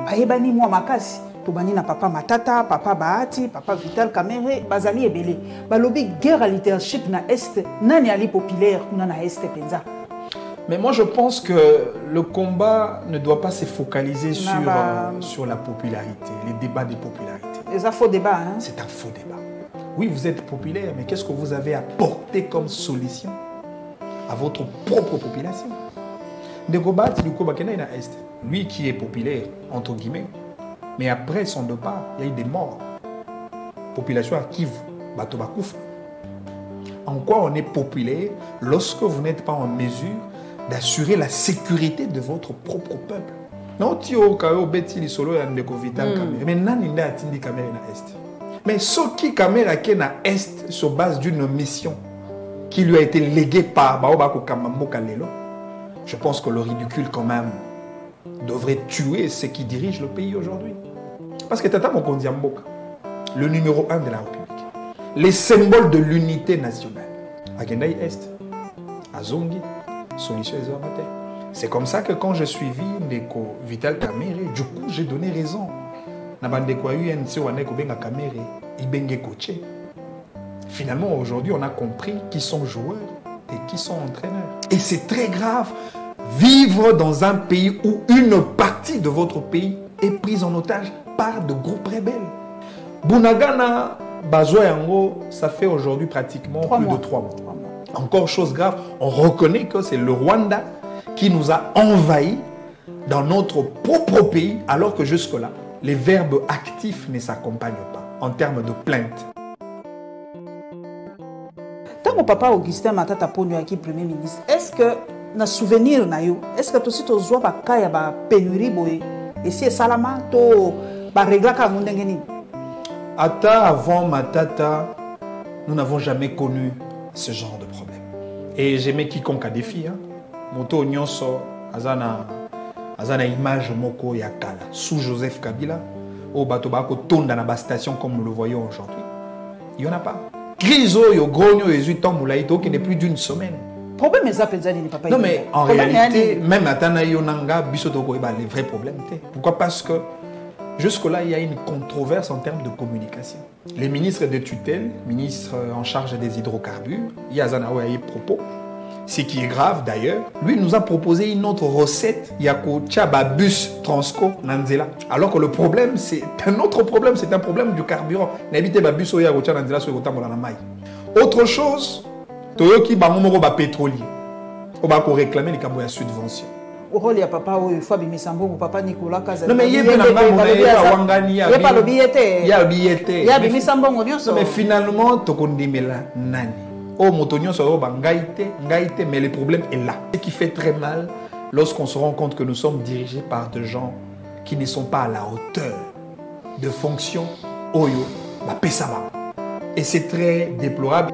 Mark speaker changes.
Speaker 1: Ayebani moi makasi. Tobani na papa Matata, papa Bahati, papa Vital Kamerhe, bazali ebele. Balobi guerre à leadership na Est, nani ali populaire kuna na Est penza.
Speaker 2: Mais moi je pense que le combat ne doit pas se focaliser sur la popularité, les débats des popularités.
Speaker 1: C'est un faux débat, hein?
Speaker 2: C'est un faux débat. Oui, vous êtes populaire, mais qu'est-ce que vous avez apporté comme solution à votre propre population? Lui qui est populaire, entre guillemets, mais après son départ, il y a eu des morts. Population active, Batobakouf. En quoi on est populaire lorsque vous n'êtes pas en mesure d'assurer la sécurité de votre propre peuple? Non, tu es solo Vital Kamerhe. Mais nani nda atindi Kamerhe na Est. Mais ce qui Kamerhe qui na Est sur base d'une mission qui lui a été léguée par Baobako Kamamboka Lelo, je pense que le ridicule quand même devrait tuer ceux qui dirigent le pays aujourd'hui. Parce que Tata Mokonzi Mboka, le numéro 1 de la République, les symboles de l'unité nationale, Agendai Est, Azongi, Solution Ezorate. C'est comme ça que quand je suivis Ndeko Vital Kamerhe, du coup j'ai donné raison. Finalement aujourd'hui on a compris qui sont joueurs et qui sont entraîneurs. Et c'est très grave. Vivre dans un pays où une partie de votre pays est prise en otage par de groupes rebelles. Bunagana, Bazoyango, ça fait aujourd'hui pratiquement plus de 3 mois. Encore chose grave, on reconnaît que c'est le Rwanda qui nous a envahis dans notre propre pays, alors que jusque-là, les verbes actifs ne s'accompagnent pas en termes de plainte.
Speaker 1: Tant mon papa Augustin Matata Ponyo qui Premier ministre, est-ce que na souvenir na yo, est-ce que aussi tu vois ba kaya ba pénurie boy et c'est salama to ba régla ka mundengeni?
Speaker 2: Ata avant Matata, nous n'avons jamais connu ce genre de problème. Et j'aimais quiconque a défi. Moto Nyonso, Azana image moko yakala sous Joseph Kabila, au bateau bako tonda na ba station comme nous le voyons aujourd'hui. Il n'y en a pas. Griso yo grogno yezuitan moulaito qui n'est plus d'une semaine.
Speaker 1: Problème est ça papa.
Speaker 2: Non mais en réalité, même Atana Yonanga, Bisotoko les vrais problèmes. Pourquoi? Parce que jusque-là, il y a une controverse en termes de communication. Les ministres de tutelle, ministres en charge des hydrocarbures, Yazanawa a eu propos. Ce qui est grave d'ailleurs, lui nous a proposé une autre recette, Yako Tchababus Transco Nanzela. Alors que le problème, c'est un autre problème, c'est un problème du carburant. N'habitez pas Babus Oya Gocha Nanzela sur le maille. Autre chose, Toyoki Bamomoro ba pétrolier. On va réclamer les cambouis à subvention.
Speaker 1: Au rôle, il y a papa Fabi Missambo, papa Nicolas Kazan.
Speaker 2: Non, mais il y a Wangani, il y a
Speaker 1: Billete.
Speaker 2: Il y a Billete.
Speaker 1: Il y a Missambo,
Speaker 2: mais finalement, Tokondimela Nani. Oh, Motonio sera Ngaïte, mais le problème est là. Ce qui fait très mal lorsqu'on se rend compte que nous sommes dirigés par des gens qui ne sont pas à la hauteur de fonctions Oyo, Pesama. Et c'est très déplorable.